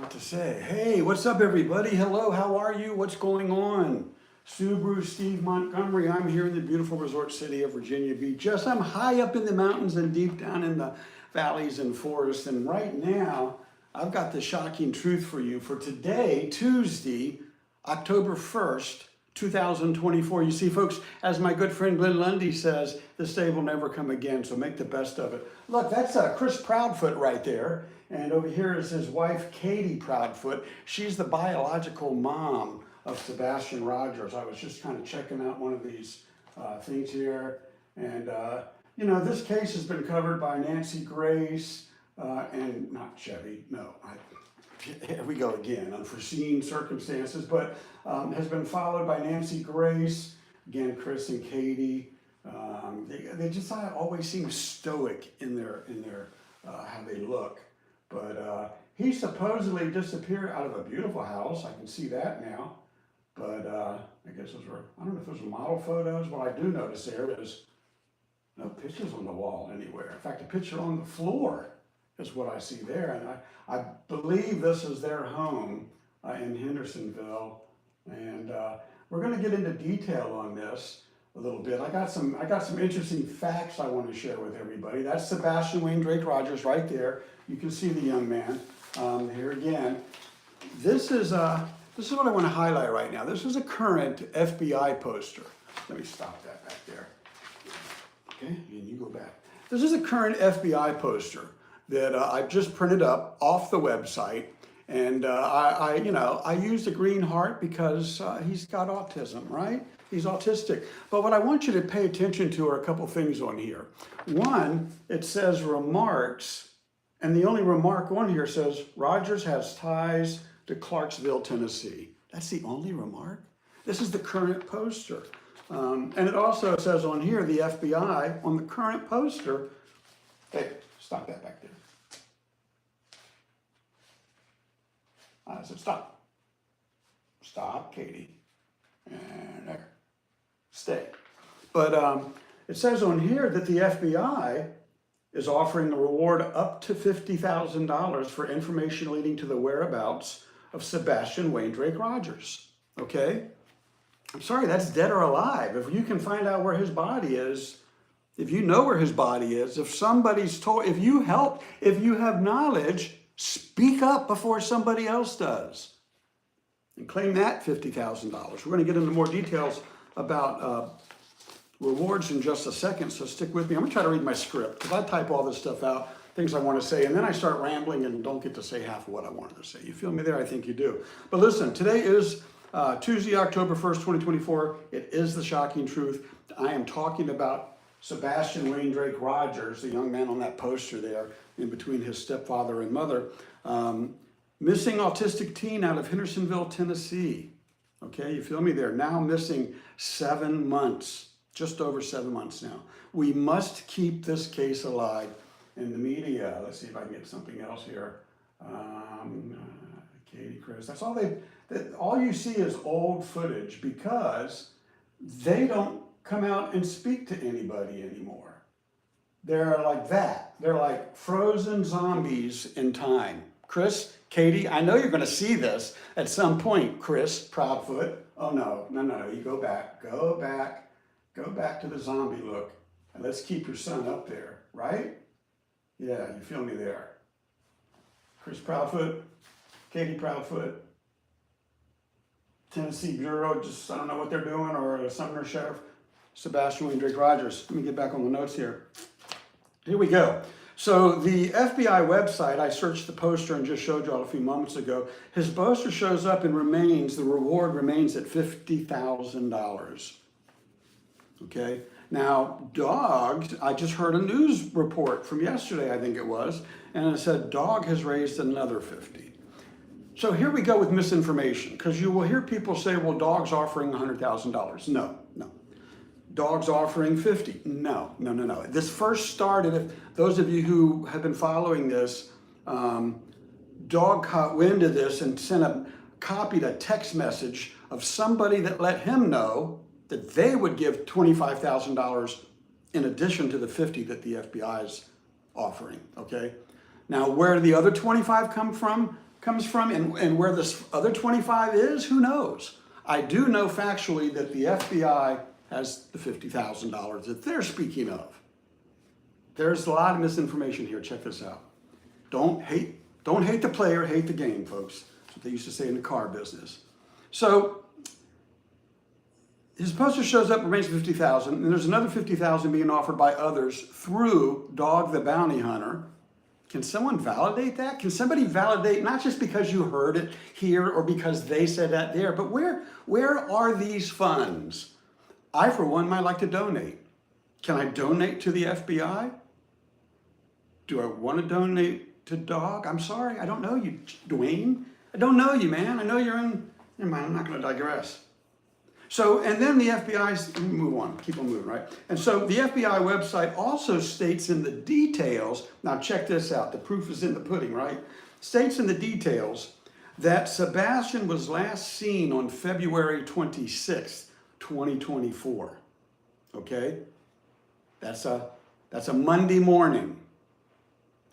lot to say. Hey, what's up everybody? Hello, how are you? What's going on? SubaruSteve Montgomery. I'm here in the beautiful resort city of Virginia Beach. Yes, I'm high up in the mountains and deep down in the valleys and forests. And right now, I've got the shocking truth for you for today, Tuesday, October 1st, 2024. You see, folks, as my good friend Glenn Lundy says, this day will never come again, so make the best of it. Look, that's Chris Proudfoot right there. And over here is his wife, Katie Proudfoot. She's the biological mom of Sebastian Rogers. I was just kind of checking out one of these things here. And, you know, this case has been covered by Nancy Grace and not Chevy, no. Here we go again, unforeseen circumstances, but has been followed by Nancy Grace, again, Chris and Katie. They just always seem stoic in their how they look. But he supposedly disappeared out of a beautiful house. I can see that now. But I guess those were, I don't know if those were model photos. What I do notice there is no pictures on the wall anywhere. In fact, a picture on the floor is what I see there. And I believe this is their home in Hendersonville. And we're going to get into detail on this a little bit. I got some interesting facts I want to share with everybody. That's Sebastian Wayne Drake Rogers right there. You can see the young man here again. This is what I want to highlight right now. This is a current FBI poster. Let me stop that back there. Okay, and you go back. This is a current FBI poster that I've just printed up off the website. And I used a green heart because he's got autism, right? He's autistic. But what I want you to pay attention to are a couple things on here. One, it says remarks, and the only remark on here says Rogers has ties to Clarksville, Tennessee. That's the only remark? This is the current poster. And it also says on here, the FBI, on the current poster, hey, stop that back there. I said, stop. Stop, Katie. And there. Stay. But it says on here that the FBI is offering a reward up to $50,000 for information leading to the whereabouts of Sebastian Wayne Drake Rogers. Okay? I'm sorry, that's dead or alive. If you can find out where his body is, if you know where his body is, if somebody's told, if you help, if you have knowledge, speak up before somebody else does and claim that $50,000. We're going to get into more details about rewards in just a second, so stick with me. I'm going to try to read my script because I type all this stuff out, things I want to say, and then I start rambling and don't get to say half of what I wanted to say. You feel me there? I think you do. But listen, today is Tuesday, October 1st, 2024. It is the shocking truth. I am talking about Sebastian Wayne Drake Rogers, the young man on that poster there, in between his stepfather and mother. Missing autistic teen out of Hendersonville, Tennessee. Okay, you feel me there? Now missing 7 months. Just over 7 months now. We must keep this case alive in the media. Let's see if I can get something else here. Katie, Chris, that's all all you see is old footage because they don't come out and speak to anybody anymore. They're like that. They're like frozen zombies in time. Chris, Katie, I know you're going to see this at some point. Chris Proudfoot. Oh, no, you go back. Go back to the zombie look, and let's keep your son up there, right? Yeah, you feel me there. Chris Proudfoot, Katie Proudfoot, Tennessee Bureau, just I don't know what they're doing, or Sumner Sheriff, Sebastian Wayne Drake Rogers. Let me get back on the notes here. Here we go. So the FBI website, I searched the poster and just showed you all a few moments ago. His poster shows up and remains, the reward remains at $50,000. Okay, now dogs, I just heard a news report from yesterday, I think it was, and it said dog has raised another 50. So here we go with misinformation, because you will hear people say, well, dog's offering $100,000. No. Dog's offering 50. No. This first started, if those of you who have been following this, Dog caught wind of this and copied a text message of somebody that let him know that they would give $25,000 in addition to the 50 that the FBI is offering, okay? Now, where did the other 25 come from? comes from and where this other 25 is, who knows? I do know factually that the FBI has the $50,000 that they're speaking of. There's a lot of misinformation here. Check this out. Don't hate the player, hate the game, folks. That's what they used to say in the car business. So his poster shows up, remains $50,000, and there's another $50,000 being offered by others through Dog the Bounty Hunter. Can someone validate that? Can somebody validate, not just because you heard it here or because they said that there, but where are these funds? I, for one, might like to donate. Can I donate to the FBI? Do I want to donate to Dog? I'm sorry, I don't know you, Dwayne. I don't know you, man. I know you're in, never mind, I'm not going to digress. So, and then the FBI's, move on, keep on moving, right? And so the FBI website also states in the details, now check this out, the proof is in the pudding, right? States in the details that Sebastian was last seen on February 26th, 2024, okay? That's a Monday morning,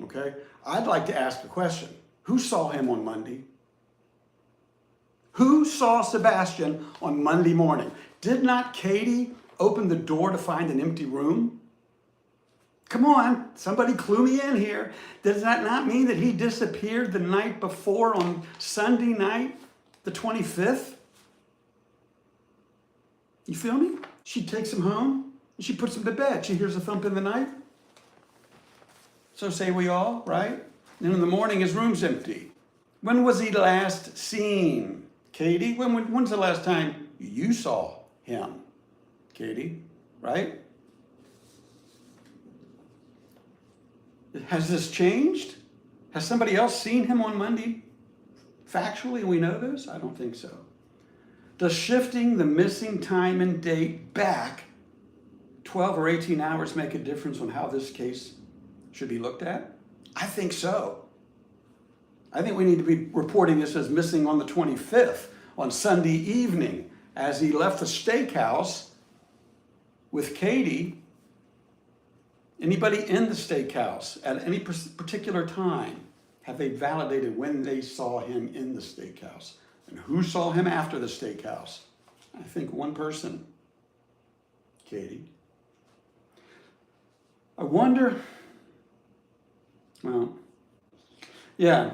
okay? I'd like to ask a question. Who saw him on Monday? Who saw Sebastian on Monday morning? Did not Katie open the door to find an empty room? Come on, somebody clue me in here. Does that not mean that he disappeared the night before on Sunday night, the 25th? You feel me? She takes him home and she puts him to bed. She hears a thump in the night. So say we all, right? And in the morning, his room's empty. When was he last seen? Katie, when's the last time you saw him? Katie, right? Has this changed? Has somebody else seen him on Monday? Factually, we know this? I don't think so. Does shifting the missing time and date back 12 or 18 hours make a difference on how this case should be looked at? I think so. I think we need to be reporting this as missing on the 25th, on Sunday evening, as he left the steakhouse with Katie. Anybody in the steakhouse at any particular time, have they validated when they saw him in the steakhouse? And who saw him after the steakhouse? I think one person, Katie. I wonder, well, yeah.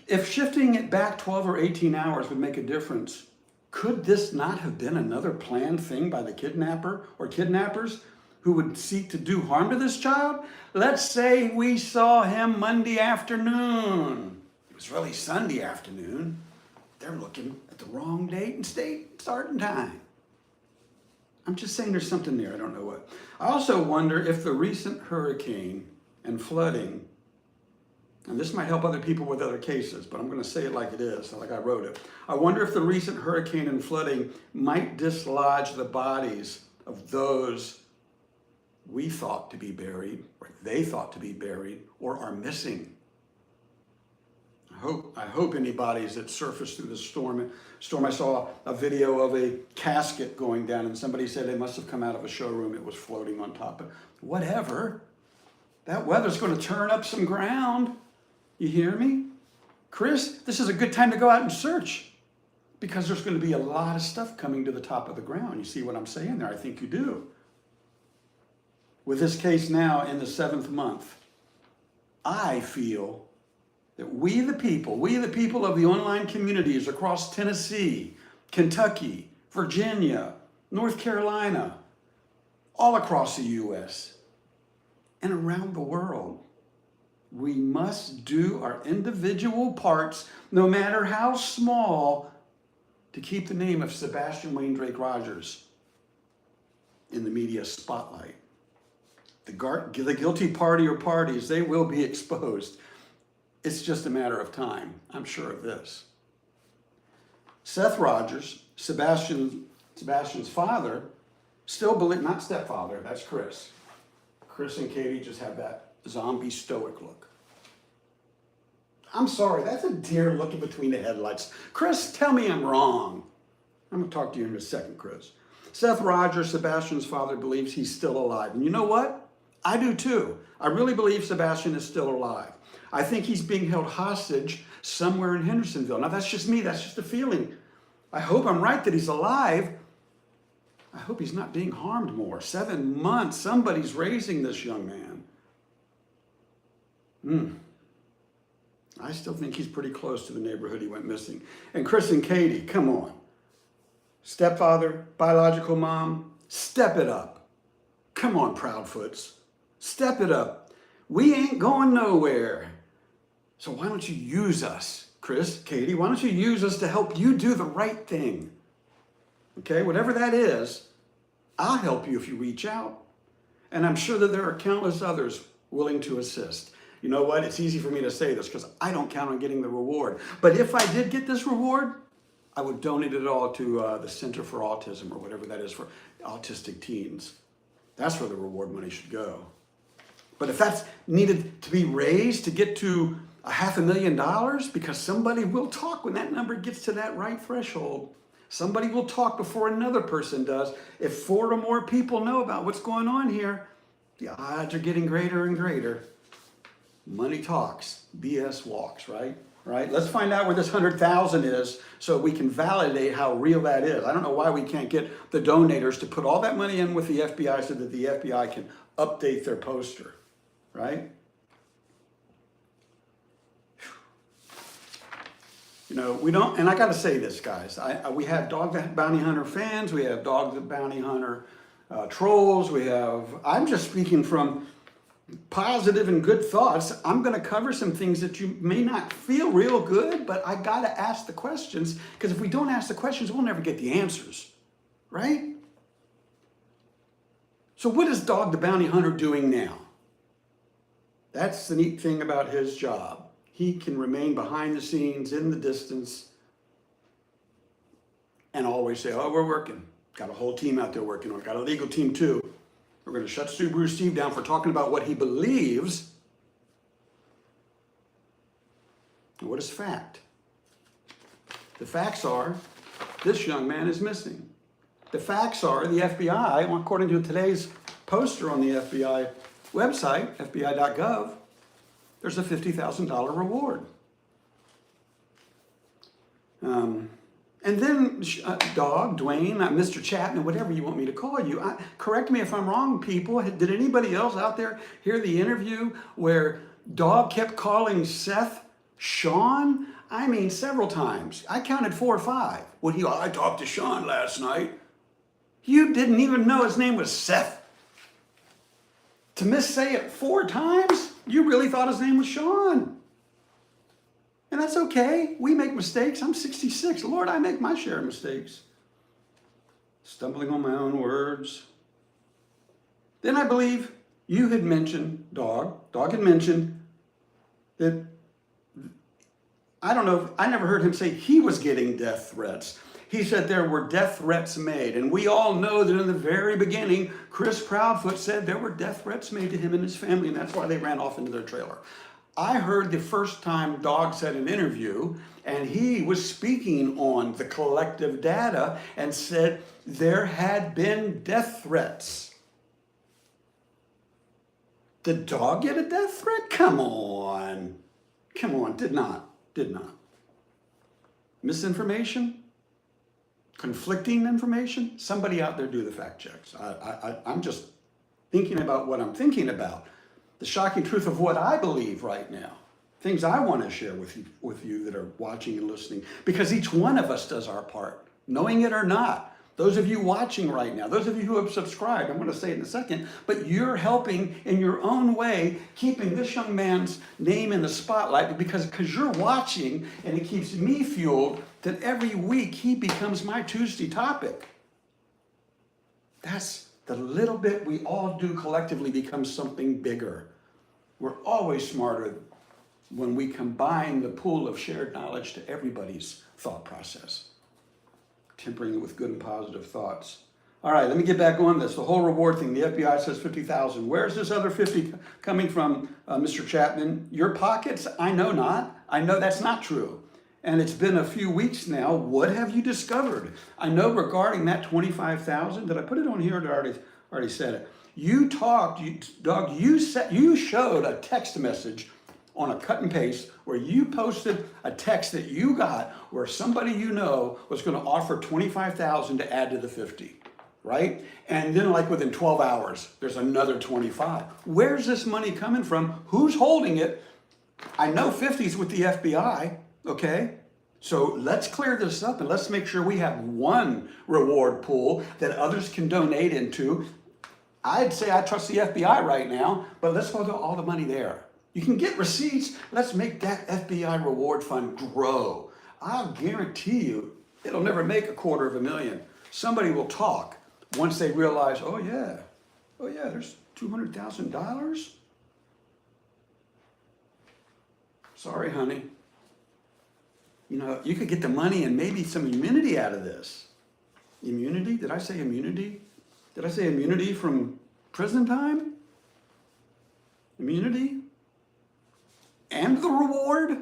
If shifting it back 12 or 18 hours would make a difference, could this not have been another planned thing by the kidnapper or kidnappers who would seek to do harm to this child? Let's say we saw him Monday afternoon. It was really Sunday afternoon. They're looking at the wrong date and starting time. I'm just saying there's something there, I don't know what. I also wonder if the recent hurricane and flooding, and this might help other people with other cases, but I'm going to say it like it is, like I wrote it. I wonder if the recent hurricane and flooding might dislodge the bodies of those we thought to be buried, or they thought to be buried, or are missing. I hope any bodies that surfaced through the storm. I saw a video of a casket going down, and somebody said it must have come out of a showroom. It was floating on top of whatever. That weather's going to turn up some ground. You hear me? Chris, this is a good time to go out and search because there's going to be a lot of stuff coming to the top of the ground. You see what I'm saying there? I think you do. With this case now in the 7th month, I feel that we the people of the online communities across Tennessee, Kentucky, Virginia, North Carolina, all across the U.S. and around the world, we must do our individual parts, no matter how small, to keep the name of Sebastian Wayne Drake Rogers in the media spotlight. The guilty party or parties, they will be exposed. It's just a matter of time. I'm sure of this. Seth Rogers, Sebastian's father, still believe, not stepfather, that's Chris. Chris and Katie just have that zombie stoic look. I'm sorry, that's a deer looking between the headlights. Chris, tell me I'm wrong. I'm going to talk to you in a second, Chris. Seth Rogers, Sebastian's father, believes he's still alive. And you know what? I do too. I really believe Sebastian is still alive. I think he's being held hostage somewhere in Hendersonville. Now, that's just me. That's just a feeling. I hope I'm right that he's alive. I hope he's not being harmed more. 7 months. Somebody's raising this young man. I still think he's pretty close to the neighborhood he went missing. And Chris and Katie, come on. Stepfather, biological mom, step it up. Come on, Proudfoots. Step it up. We ain't going nowhere. So why don't you use us, Chris, Katie? Why don't you use us to help you do the right thing? Okay, whatever that is, I'll help you if you reach out. And I'm sure that there are countless others willing to assist. You know what? It's easy for me to say this because I don't count on getting the reward. But if I did get this reward, I would donate it all to the Center for Autism or whatever that is for autistic teens. That's where the reward money should go. But if that's needed to be raised to get to $500,000, because somebody will talk when that number gets to that right threshold. Somebody will talk before another person does. If 4 or more people know about what's going on here, the odds are getting greater and greater. Money talks, BS walks, right? Right? Let's find out where this 100,000 is so we can validate how real that is. I don't know why we can't get the donators to put all that money in with the FBI so that the FBI can update their poster, right? You know, we don't, and I got to say this, guys. We have Dog the Bounty Hunter fans. We have Dog the Bounty Hunter trolls. I'm just speaking from positive and good thoughts. I'm going to cover some things that you may not feel real good, but I got to ask the questions, because if we don't ask the questions, we'll never get the answers, right? So what is Dog the Bounty Hunter doing now? That's the neat thing about his job. He can remain behind the scenes, in the distance, and always say, oh, we're working. Got a whole team out there working on it. Got a legal team too. We're going to shut SubaruSteve down for talking about what he believes. And what is fact? The facts are, this young man is missing. The facts are, the FBI, according to today's poster on the FBI website, fbi.gov, there's a $50,000 reward. And then Dog, Dwayne, Mr. Chapman, whatever you want me to call you, correct me if I'm wrong, people. Did anybody else out there hear the interview where Dog kept calling Seth Sean? I mean, several times. I counted 4 or 5. I talked to Sean last night. You didn't even know his name was Seth. To missay it 4 times? You really thought his name was Sean. And that's okay. We make mistakes. I'm 66. Lord, I make my share of mistakes. Stumbling on my own words. Then I believe you had mentioned, Dog had mentioned that, I don't know, I never heard him say he was getting death threats. He said there were death threats made. And we all know that in the very beginning, Chris Proudfoot said there were death threats made to him and his family, and that's why they ran off into their trailer. I heard the first time Dog said an interview, and he was speaking on the collective data and said there had been death threats. Did Dog get a death threat? Come on. Come on. Did not. Misinformation? Conflicting information? Somebody out there do the fact checks. I'm just thinking about what I'm thinking about. The shocking truth of what I believe right now. Things I want to share with you that are watching and listening. Because each one of us does our part, knowing it or not. Those of you watching right now, those of you who have subscribed, I'm going to say it in a second, but you're helping in your own way, keeping this young man's name in the spotlight because you're watching, and it keeps me fueled that every week he becomes my Tuesday topic. That's the little bit we all do collectively becomes something bigger. We're always smarter when we combine the pool of shared knowledge to everybody's thought process, tempering it with good and positive thoughts. All right, let me get back on this. The whole reward thing, the FBI says 50,000. Where's this other 50 coming from, Mr. Chapman? Your pockets? I know not. I know that's not true. And it's been a few weeks now. What have you discovered? I know regarding that 25,000. Did I put it on here or did I already said it? You talked, Doug, you showed a text message on a cut and paste where you posted a text that you got where somebody you know was going to offer $25,000 to add to the 50, right? And then like within 12 hours, there's another 25. Where's this money coming from? Who's holding it? I know 50's with the FBI, okay? So let's clear this up and let's make sure we have one reward pool that others can donate into. I'd say I trust the FBI right now, but let's put all the money there. You can get receipts. Let's make that FBI reward fund grow. I'll guarantee you it'll never make $250,000. Somebody will talk once they realize, oh yeah, there's $200,000. Sorry, honey. You know, you could get the money and maybe some immunity out of this. Immunity? Did I say immunity? Did I say immunity from prison time? Immunity? And the reward?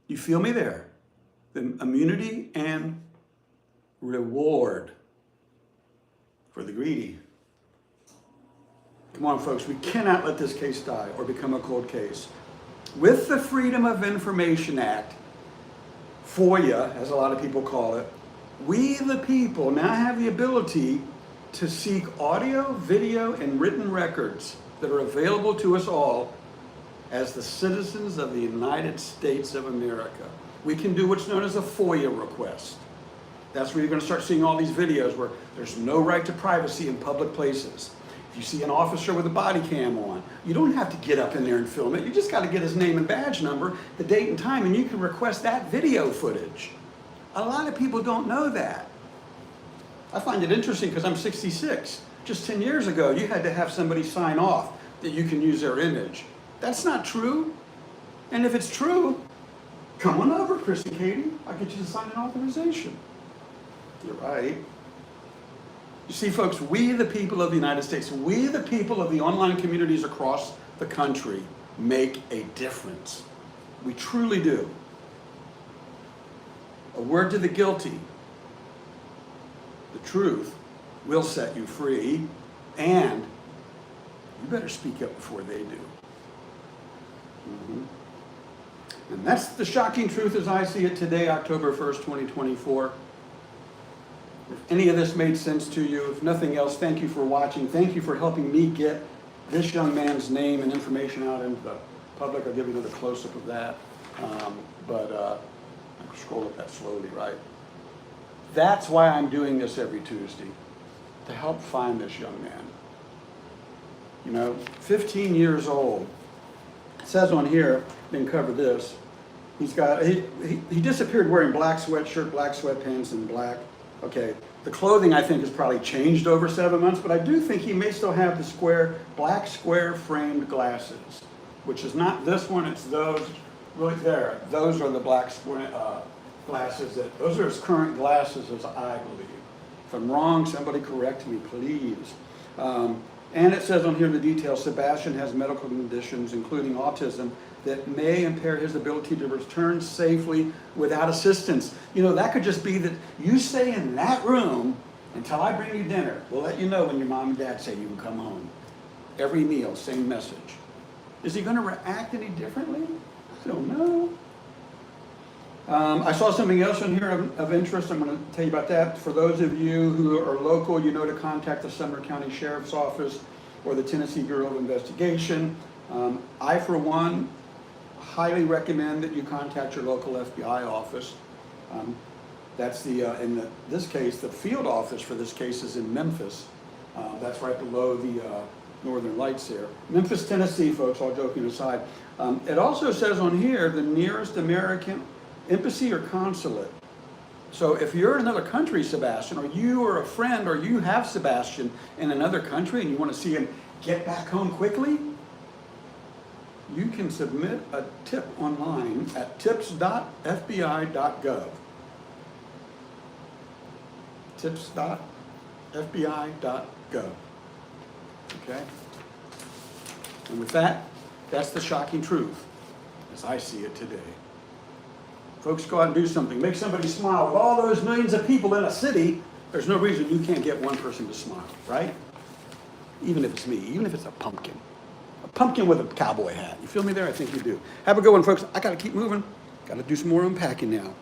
You feel me there? The immunity and reward for the greedy. Come on, folks, we cannot let this case die or become a cold case. With the Freedom of Information Act, FOIA, as a lot of people call it, we the people now have the ability to seek audio, video, and written records that are available to us all as the citizens of the United States of America. We can do what's known as a FOIA request. That's where you're going to start seeing all these videos where there's no right to privacy in public places. If you see an officer with a body cam on, you don't have to get up in there and film it. You just got to get his name and badge number, the date and time, and you can request that video footage. A lot of people don't know that. I find it interesting because I'm 66. Just 10 years ago, you had to have somebody sign off that you can use their image. That's not true. And if it's true, come on over, Chris and Katie. I'll get you to sign an authorization. You're right. You see, folks, we the people of the United States, we the people of the online communities across the country make a difference. We truly do. A word to the guilty. The truth will set you free, and you better speak up before they do. And that's the shocking truth as I see it today, October 1st, 2024. If any of this made sense to you, if nothing else, thank you for watching. Thank you for helping me get this young man's name and information out into the public. I'll give you another close-up of that. I scroll up that slowly, right? That's why I'm doing this every Tuesday, to help find this young man. You know, 15 years old. It says on here, didn't cover this, he disappeared wearing black sweatshirt, black sweatpants, and black. Okay, the clothing I think has probably changed over 7 months, but I do think he may still have the black square framed glasses, which is not this one, it's those right there. Those are the black square glasses, those are his current glasses as I believe. If I'm wrong, somebody correct me, please. And it says on here the details, Sebastian has medical conditions, including autism, that may impair his ability to return safely without assistance. You know, that could just be that you stay in that room until I bring you dinner. We'll let you know when your mom and dad say you can come home. Every meal, same message. Is he going to react any differently? I don't know. I saw something else in here of interest. I'm going to tell you about that. For those of you who are local, you know to contact the Sumner County Sheriff's Office or the Tennessee Bureau of Investigation. I, for one, highly recommend that you contact your local FBI office. That's this case, the field office for this case is in Memphis. That's right below the Northern Lights there. Memphis, Tennessee, folks, all joking aside. It also says on here the nearest American embassy or consulate. So if you're in another country, Sebastian, or you or a friend, or you have Sebastian in another country and you want to see him get back home quickly, you can submit a tip online at tips.fbi.gov. tips.fbi.gov. Okay? And with that, that's the shocking truth as I see it today. Folks, go out and do something. Make somebody smile. With all those millions of people in a city, there's no reason you can't get one person to smile, right? Even if it's me, even if it's a pumpkin. A a pumpkin with a cowboy hat. You feel me there? I think you do. Have a good one, folks. I got to keep moving. Got to do some more unpacking now.